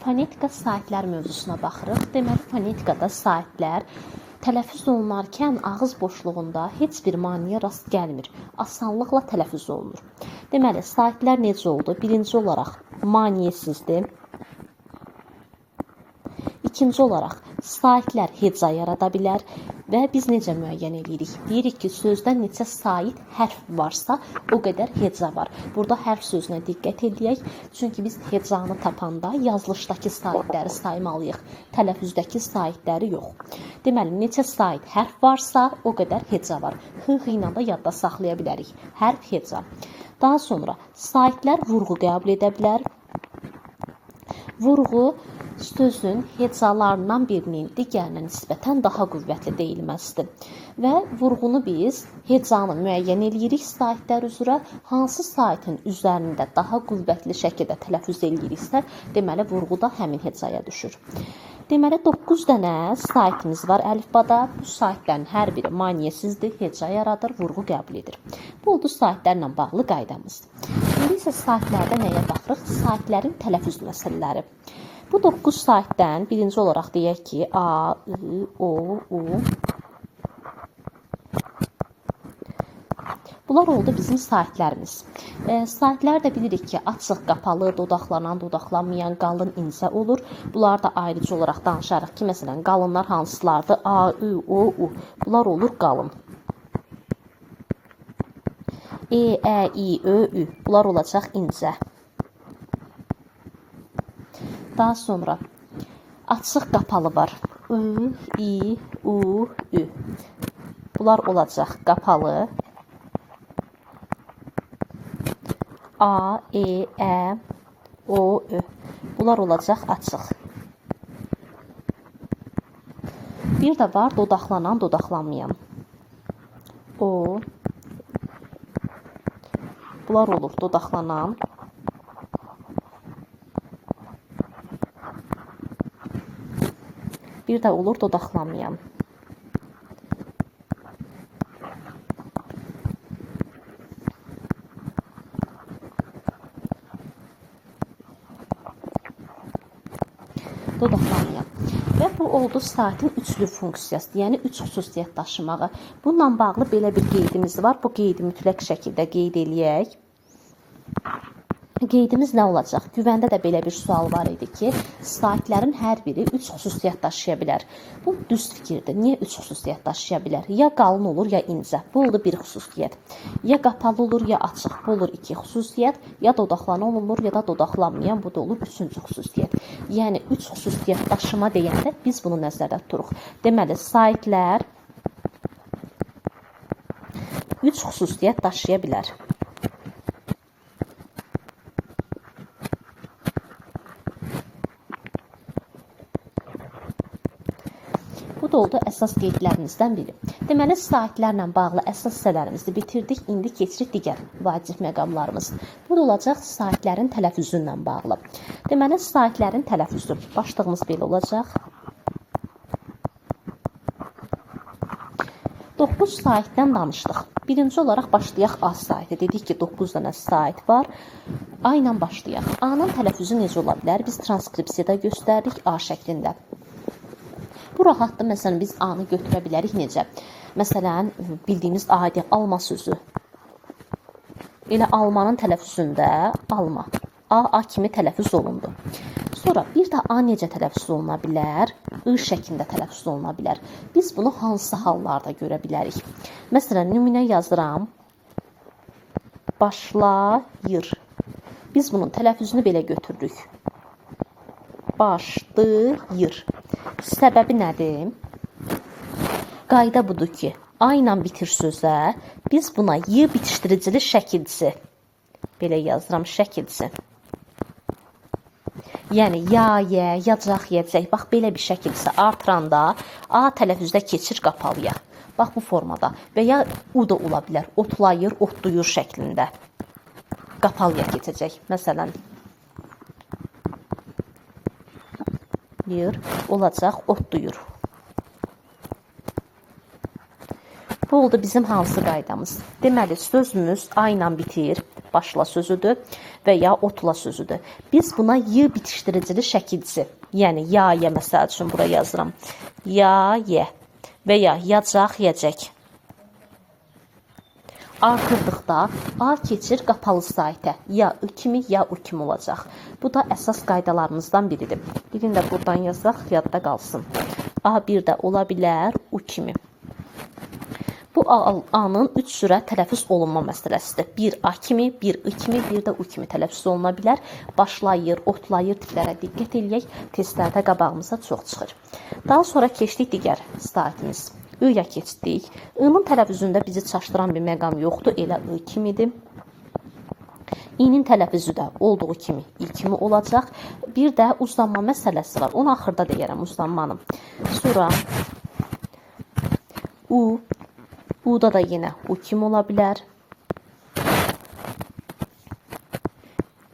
Fonetika saitlər mövzusuna baxırıq. Deməli, fonetikada saitlər tələffüz olunarkən ağız boşluğunda heç bir maneə rast gəlmir. Asanlıqla tələffüz olunur. Deməli, saitlər necə oldu? Birinci olaraq maneəsizdir. İkinci olaraq saitlər heca yarada bilər və biz necə müəyyən edirik? Deyirik ki, sözdə neçə sait hərf varsa, o qədər heca var. Burada hərf sözünə diqqət edək, çünki biz hecanı tapanda yazılışdakı saitləri saymalıyıq, tələffüzdəki saitləri yox. Deməli, neçə sait hərf varsa, o qədər heca var. X ilə də yadda saxlaya bilərik. Hərf heca. Daha sonra saitlər vurğu qəbul edə bilər. Vurğu sözün hecalarından birinin digərinə nisbətən daha qüvvətli deyilməsidir. Və vurğunu biz hecanı müəyyən edirik saitlər üzrə. Hansı saitin üzərində daha qüvvətli şəkildə tələffüz ediriksə, deməli vurğu da həmin hecaya düşür. Deməli 9 dənə saitimiz var əlifbada. Bu saitlərin hər biri maneəsizdir, heca yaradır, vurğu qəbul edir. Bu oldu saitlərlə bağlı qaydamız. İndi isə saitlərdə nəyə baxırıq? Saitlərin tələffüz məsələləri. Bu 9 saitdən birinci olaraq deyək ki, A, I, O, U. Bunlar oldu bizim saitlərimiz. Saitlər də bilirik ki, açıq, qapalı, dodaqlanan, dodaqlanmayan, qalın, incə olur. Bunlar da ayrıcı olaraq danışarıq ki, məsələn, qalınlar hansılardır? A, I, O, U. Bunlar olur qalın. E, Ə, İ, Ö, Ü. Bunlar olacaq incə. Daha sonra açıq, qapalı var. I, İ, U, Ü. Bunlar olacaq qapalı. A, E, Ə, O, Ö. Bunlar olacaq açıq. Bir də var dodaqlanan, dodaqlanmayan. O. Bunlar olur dodaqlanan. Bir də olur dodaqlanmayan. Dodaqlanmayan. Və bu oldu saitin üçlü funksiyası, yəni üç xüsusiyyət daşımağı. Bununla bağlı belə bir qeydimiz var. Bu qeydi mütləq şəkildə qeyd eləyək. Qeydimiz nə olacaq? Güvəndə də belə bir sual var idi ki, saitlərin hər biri üç xüsusiyyət daşıya bilər. Bu düz fikirdir. Niyə üç xüsusiyyət daşıya bilər? Ya qalın olur, ya incə. Bu oldu bir xüsusiyyət. Ya qapalı olur, ya açıq. Bu olur iki xüsusiyyət. Ya dodaqlanan olur, ya da dodaqlanmayan. Bu da olur üçüncü xüsusiyyət. Yəni üç xüsusiyyət daşıma deyəndə biz bunu nəzərdə tuturuq. Deməli, saitlər üç xüsusiyyət daşıya bilər. Bu da oldu əsas qeydlərimizdən biri. Deməli, saitlərlə bağlı əsas hissələrimizi bitirdik. İndi keçirik digər vacib məqamlarımız. Bu da olacaq saitlərin tələffüzü ilə bağlı. Deməli, saitlərin tələffüzü. Başlığımız belə olacaq. 9 saitdən danışdıq. Birinci olaraq başlayaq A saiti. Dedik ki, 9 dənə sait var. A ilə başlayaq. A-nın tələffüzü necə ola bilər? Biz transkripsiyada göstərdik A şəklində. Bu rahatdır. Məsələn, biz A-nı götürə bilərik necə? Məsələn, bildiyimiz adi alma sözü. Elə almanın tələffüzündə alma. A kimi tələffüz olundu. Sonra bir də A necə tələffüz oluna bilər? I şəklində tələffüz oluna bilər. Biz bunu hansı hallarda görə bilərik? Məsələn, nümunə yazıram. Başlayır. Biz bunun tələffüzünü belə götürürük. Başlayır. Səbəbi nədir? Qayda budur ki, A ilə bitir sözə biz buna Y bitişdiricili şəkilcisi, belə yazıram şəkilcisi. Yəni ya, yə, yacaq, yəcək. Bax, belə bir şəkilcisi artıranda A tələffüzdə keçir qapalıya. Bax, bu formada. Və ya U da ola bilər. Otlayır, otlayır şəklində. Qapalıya keçəcək. Məsələn, olacaq, otlayır. Bu oldu bizim hansı qaydamız? Deməli, sözümüz A ilə bitir, başla sözüdür. və ya otla sözüdür. Biz buna y bitişdiricili şəkilcisi, yəni ya, məsəl üçün bura yazıram. Ya, ye və ya yacaq, yeyəcək. Artırdıqda A keçir qapalı saitə. Ya I kimi, ya U kimi olacaq. Bu da əsas qaydalarımızdan biridir. Birini də buradan yazaq, yadda qalsın. A1 də ola bilər U kimi. Bu A-nın 3 sürə tələffüz olunma məsələsidir. Bir A kimi, bir I kimi, bir də U kimi tələffüz oluna bilər. Başlayır, otlayır tiplərə diqqət eləyək. Testlərdə qabağımıza çox çıxır. Daha sonra keçdik digər saitimiz. I-ya keçdik. I-nın tələffüzündə bizi çaşdıran bir məqam yoxdur. Elə I kimidir. I-nin tələffüzü də olduğu kimi I kimi olacaq. Bir də uzanma məsələsi var. Onu axırda deyərəm uzanmanı. Sonra U. U-da da yenə U kimi ola bilər.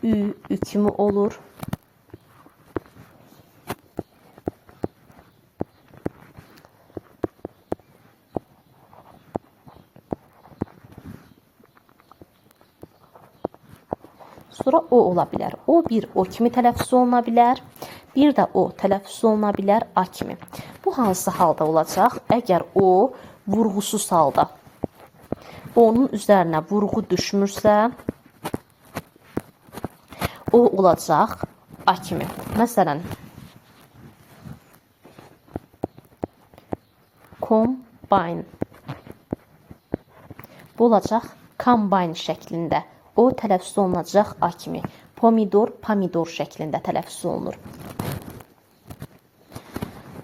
Ü kimi olur. Sonra O ola bilər. O bir O kimi tələffüz oluna bilər. Bir də O tələffüz oluna bilər A kimi. Bu hansı halda olacaq? Əgər O vurğusuz halda, onun üzərinə vurğu düşmürsə, O olacaq A kimi. Məsələn, combine. Bu olacaq combine şəklində. O tələffüz olunacaq A kimi. Pomidor, pomidor şəklində tələffüz olunur.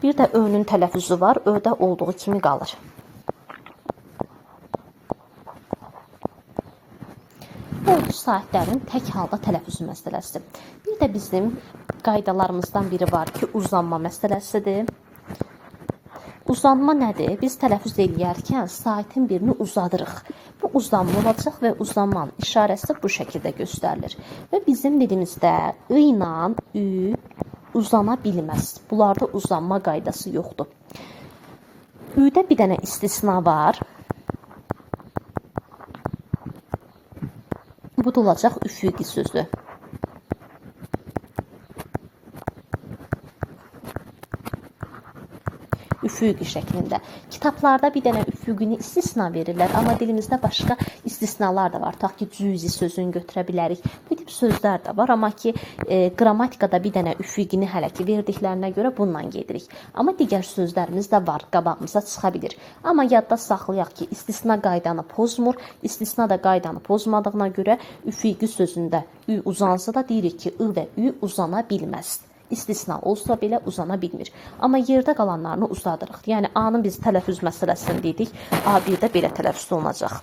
Bir də Ö-nün tələffüzü var. Ö-də olduğu kimi qalır. Bu saitlərin tək halda tələffüzü məsələsidir. Bir də bizim qaydalarımızdan biri var ki, uzanma məsələsidir. Uzanma nədir? Biz tələffüz eləyərkən saitin birini uzadırıq. Bu uzanma olacaq və uzanmanın işarəsi bu şəkildə göstərilir. Və bizim dilimizdə I ilə Ü uzana bilməz. Bunlarda uzanma qaydası yoxdur. Ü-də bir dənə istisna var. Bu da olacaq üfüqi sözü. Üfüqi şəklində. Kitablarda bir dənə üfüqini istisna verirlər, amma dilimizdə başqa istisnalar da var. Tutaq ki, cüzi sözünü götürə bilərik. Bu tip sözlər də var, amma ki, qrammatikada bir dənə üfüqini hələ ki verdiklərinə görə bundan gedirik. Amma digər sözlərimiz də var, qabağımıza çıxa bilir. Amma yadda saxlayaq ki, istisna qaydanı pozmur. İstisna da qaydanı pozmadığına görə üfüqi sözündə Ü uzansa da deyirik ki, I və Ü uzana bilməz. İstisna olsa belə uzana bilmir. Amma yerdə qalanlarını uzadırıq. Yəni A-nın biz tələffüz məsələsini dedik. A1-də belə tələffüz olunacaq.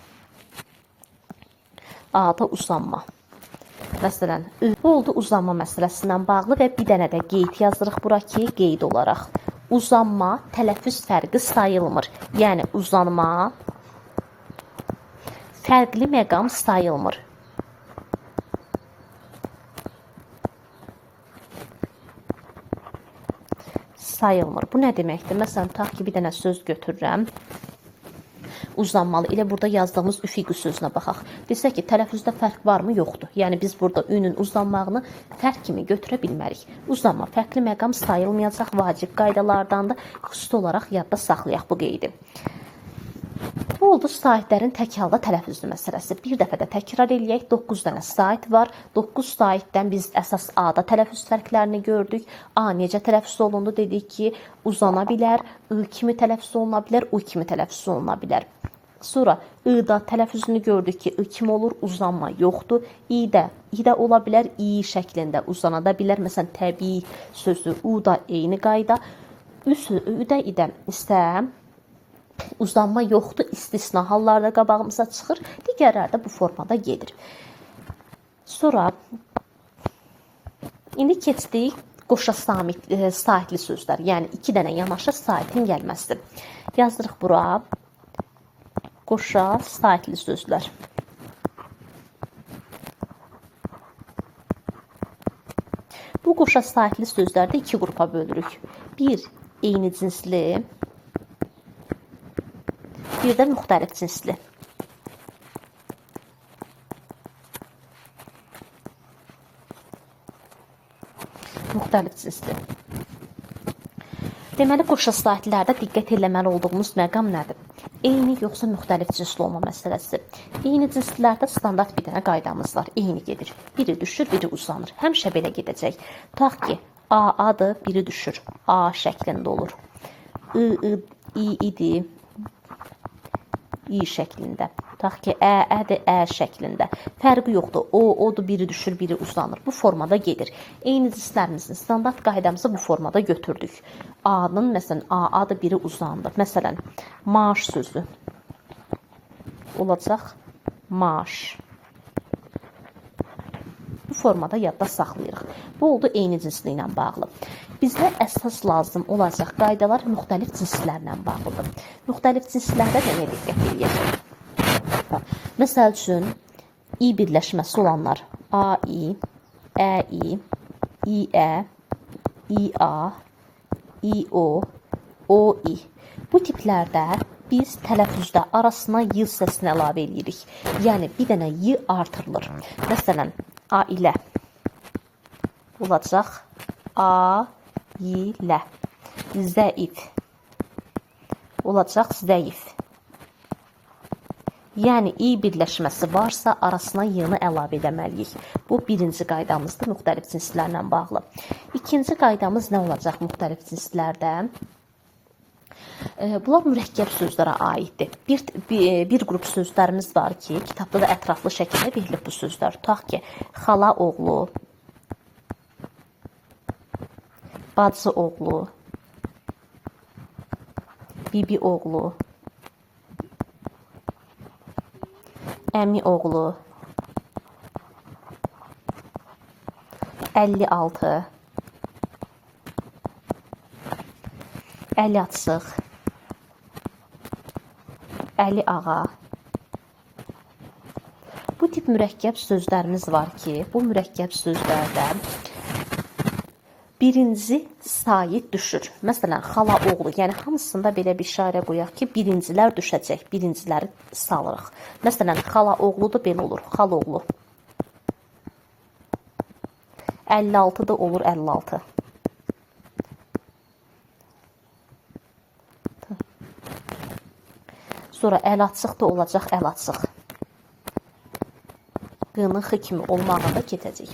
A-da uzanma. Məsələn, bu oldu uzanma məsələsindən bağlı və bir dənə də qeyd yazırıq bura ki, qeyd olaraq. Uzanma tələffüz fərqi sayılmır. Yəni uzanma fərqli məqam sayılmır. Sayılmır. Bu nə deməkdir? Məsələn, tutaq ki, bir dənə söz götürürəm. Uzanmalı. Elə burada yazdığımız üfüqi sözünə baxaq. Desək ki, tələffüzdə fərq varmı? Yoxdur. Yəni biz burada Ü-nün uzanmağını fərq kimi götürə bilmərik. Uzanma fərqli məqam sayılmayacaq, vacib qaydalardandır. Xüsusi olaraq yadda saxlayaq bu qeydi. Bu oldu saitlərin tək halda tələffüzü məsələsi. Bir dəfə də təkrar eləyək. 9 dənə sait var. 9 saitdən biz əsas A-da tələffüz fərqlərini gördük. A necə tələffüz olundu? Dedik ki, uzana bilər, I kimi tələffüz oluna bilər, U kimi tələffüz oluna bilər. Sonra I-da tələffüzünü gördük ki, I kimi olur, uzanma yoxdur. İ-də ola bilər, İ şəklində uzana da bilər. Məsələn, təbii sözü U-da eyni qayda. Ü-də İ-də isə uzanma yoxdur, istisna hallarda qabağımıza çıxır, digərləri də bu formada gedir. Sonra indi keçdik qoşa saitli sözlər, yəni 2 dənə yanaşı saitin gəlməsidir. Yazdırıq bura qoşa saitli sözlər. Bu qoşa saitli sözlərdə 2 qrupa bölürük. Bir, eyni cinsli, bir də müxtəlif cinsli. müxtəlif cinsli. Deməli, qoşa slaytlarda diqqət eləməli olduğumuz məqam nədir? Eyni yoxsa müxtəlif cinsli olma məsələsi. Eyni cinslilərdə standart bir dənə qaydamız var. Eyni gedir. Biri düşür, biri uzanır. Həmişə belə gedəcək. Tutaq ki, A-adır, biri düşür. A şəklində olur. I-idi. İ şəklində. Tutaq ki, Ə-ədir, Ə şəklində. Fərqi yoxdur. O-odur, biri düşür, biri uzanır. Bu formada gedir. Eyni cinslərimizin standart qaydamızı bu formada götürdük. A-nın, məsələn, A-adır, biri uzandı. Məsələn, maaş sözü olacaq maaş. Bu formada yadda saxlayırıq. Bu oldu eyni cinsli ilə bağlı. Bizə əsas lazım olacaq qaydalar müxtəlif cinslərlə bağlıdır. Müxtəlif cinslərdə nəyə diqqət edəcək? Məsəl üçün, i birləşməsi olanlar a-i, ə-i, i-ə, i-a, i-o, o-i. Bu tiplərdə biz tələffüzdə arasına y səsini əlavə edirik. Yəni, bir dənə y artırılır. Məsələn, a-ilə olacaq a-ilə. Zəif olacaq zəif. Yəni, i birləşməsi varsa, arasına y-ni əlavə edəməliyik. Bu, birinci qaydamızdır müxtəlif cinslərlə bağlı. İkinci qaydamız nə olacaq müxtəlif cinslərdə? Bunlar mürəkkəb sözlərə aiddir. Bir qrup sözlərimiz var ki, kitabda da ətraflı şəkildə verilib bu sözlər. Tutaq ki, xala oğlu, bacı oğlu, bibi oğlu, əmi oğlu, 56, Əli açıq, Əli ağa. Bu tip mürəkkəb sözlərimiz var ki, bu mürəkkəb sözlərdə birinci sait düşür. Məsələn, xala oğlu, yəni hamısında belə bir işarə qoyaq ki, birincilər düşəcək, birinciləri salırıq. Məsələn, xala oğlu da belə olur, xala oğlu. 56 da olur 56. Sonra əl açıq da olacaq əl açıq. Qının x kimi olmağı da keçəcək.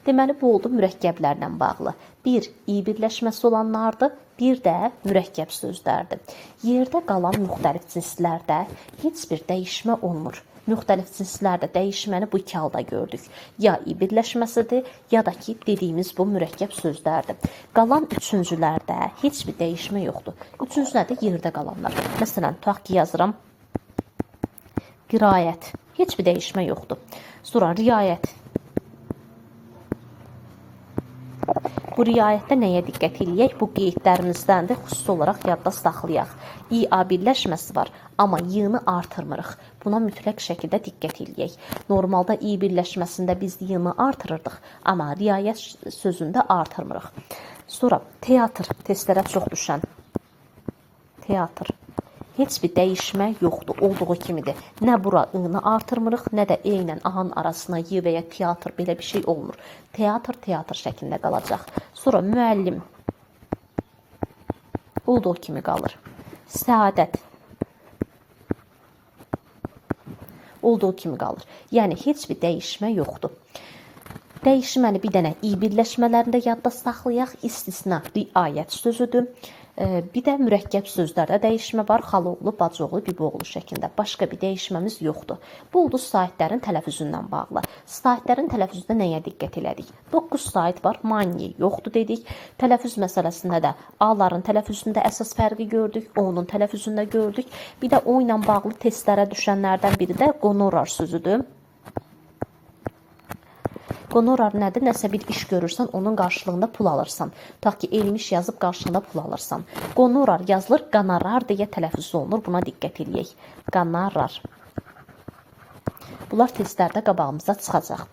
Deməli, bu oldu mürəkkəblərlə bağlı. Bir, i birləşməsi olanlardır, bir də mürəkkəb sözlərdir. Yerdə qalan müxtəlif cinslərdə heç bir dəyişmə olmur. Müxtəlif cinslərdə dəyişməni bu iki halda gördük. Ya i birləşməsidir, ya da ki, dediyimiz bu mürəkkəb sözlərdir. Qalan üçüncülərdə heç bir dəyişmə yoxdur. Üçüncülərdə yerdə qalanlar. Məsələn, tutaq ki, yazıram qiraət. Heç bir dəyişmə yoxdur. Sonra riayət. Bu riayətdə nəyə diqqət eləyək? Bu qeydlərimizdən də xüsusi olaraq yadda saxlayaq. İ-a birləşməsi var, amma y-ni artırmırıq. Buna mütləq şəkildə diqqət eləyək. Normalda i birləşməsində biz y-ni artırırdıq, amma riayət sözündə artırmırıq. Sonra teatr, testlərə çox düşən. Teatr. Heç bir dəyişmə yoxdur, olduğu kimidir. Nə bura ı-ni artırmırıq, nə də e ilə a-nın arasına y və ya teatr belə bir şey olmur. Teatr, teatr şəklində qalacaq. Sonra müəllim. Olduğu kimi qalır. Səadət. Olduğu kimi qalır. Yəni, heç bir dəyişmə yoxdur. Dəyişməni bir dənə i birləşmələrində yadda saxlayaq. İstisna riayət sözüdür. Bir də mürəkkəb sözlərdə dəyişmə var. Xaloğlu, bacıoğlu, biboğlu şəklində. Başqa bir dəyişməmiz yoxdur. Bu oldu saitlərin tələffüzündən bağlı. Saitlərin tələffüzündə nəyə diqqət elədik? 9 sait var, maniye yoxdur dedik. Tələffüz məsələsində də A-ların tələffüzündə əsas fərqi gördük, O-nun tələffüzündə gördük. Bir də O ilə bağlı testlərə düşənlərdən biri də qonorar sözüdür. Qonorar nədir? Nəsə bir iş görürsən, onun qarşılığında pul alırsan. Tutaq ki, elmiş yazıb qarşılığında pul alırsan. Qonorar yazılır, qanarar deyə tələffüz olunur. Buna diqqət eləyək. Qanarar. Bunlar testlərdə qabağımıza çıxacaq.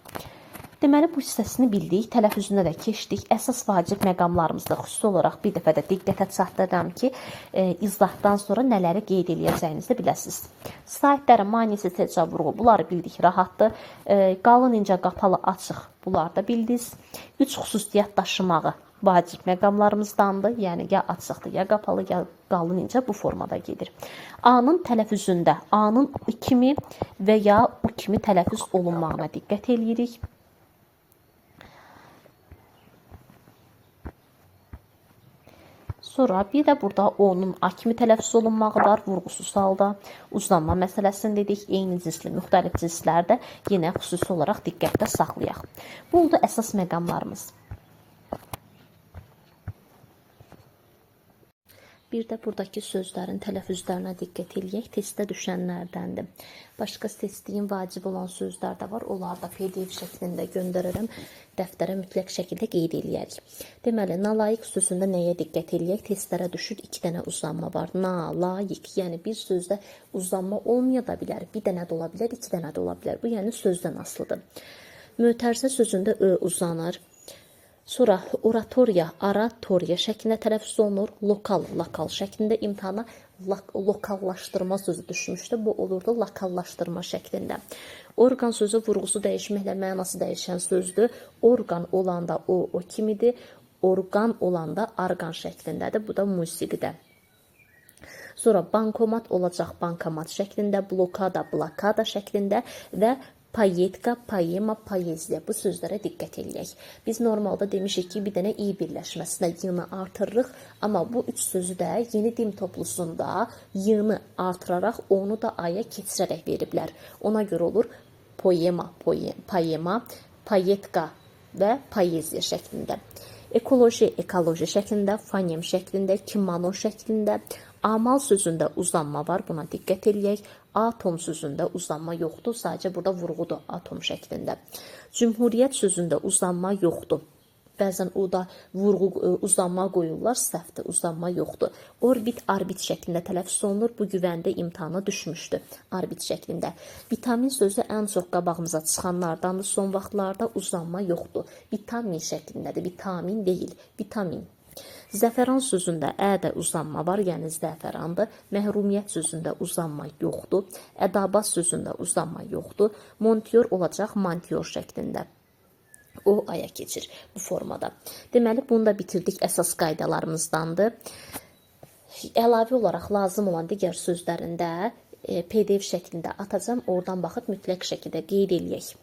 Deməli, bu hissəsini bildik, tələffüzündə də keçdik. Əsas vacib məqamlarımızda xüsusi olaraq bir dəfə də diqqətə çatdırıram ki, izahdan sonra nələri qeyd edəcəyinizi biləsiniz. Saitlərin manisi, təcavüz vurğu, bunları bildik, rahatdır. Qalın, incə, qapalı, açıq, bunları da bildiniz. 3 xüsusiyyət daşımağı vacib məqamlarımızdandır. Yəni ya açıqdır, ya qapalı, ya qalın incə bu formada gedir. A-nın tələffüzündə A-nın I kimi və ya U kimi tələffüz olunmağına diqqət eləyirik. Sonra bir də burada O-nun A kimi tələffüz olunmağı var, vurğusuz halda. Uzlanma məsələsini dedik, eyni cinsli, müxtəlif cinslərdə yenə xüsusi olaraq diqqətdə saxlayaq. Bu oldu əsas məqamlarımız. Bir də buradakı sözlərin tələffüzlərinə diqqət eləyək, testdə düşənlərdəndir. Başqa seçdiyim vacib olan sözlər də var, onları da PDF şəklində göndərərəm, dəftərə mütləq şəkildə qeyd eləyərik. Deməli, nalayiq sözündə nəyə diqqət eləyək? Testlərə düşür 2 dənə uzanma var. Nalayiq, yəni bir sözdə uzanma olmaya da bilər, bir dənə də ola bilər, 2 dənə də ola bilər. Bu yəni sözdən asılıdır. Mötərizə sözündə Ö uzanır. Sonra oratoriya, aratoriya şəklində tələffüz olunur. Lokal, lokal şəklində imtahana lokallaşdırma sözü düşmüşdü. Bu olurdu lokallaşdırma şəklində. Orqan sözü vurğusu dəyişməklə mənası dəyişən sözdür. Orqan olanda o kimidir. Orqan olanda arqan şəklindədir. Bu da musiqidə. Sonra bankomat olacaq bankomat şəklində, blokada, blokada şəklində və poetika, poema, poeziya bu sözlərə diqqət eləyək. Biz normalda demişik ki, bir dənə i birləşməsinə y-nı artırırıq, amma bu üç sözü də yeni dim toplusunda y-nı artıraraq onu da aya keçirərək veriblər. Ona görə olur poema, poema, poetika və poeziya şəklində. Ekoloji, ekoloji şəklində, fonem şəklində, kimono şəklində. Amal sözündə uzanma var, buna diqqət eləyək. Atom sözündə uzanma yoxdur, sadəcə burada vurğudur atom şəklində. Cümhuriyyət sözündə uzanma yoxdur. Bəzən o da vurğu uzanma qoyurlar, səhvdir, uzanma yoxdur. Orbit, arbit şəklində tələffüz olunur. Bu güvəndə imtahana düşmüşdü, arbit şəklində. Vitamin sözü ən çox qabağımıza çıxanlardandır. Son vaxtlarda uzanma yoxdur. Vitamin şəklindədir, vitamin deyil, vitamin. Zəfəran sözündə ə-də uzanma var, yəni zəfərandır. Məhrumiyyət sözündə uzanma yoxdur. Ədabat sözündə uzanma yoxdur. Montiyor olacaq mantiyor şəklində. O aya keçir bu formada. Deməli, bunu da bitirdik, əsas qaydalarımızdandır. Əlavə olaraq lazım olan digər sözlərində PDF şəklində atacağım. Oradan baxıb mütləq şəkildə qeyd eləyək.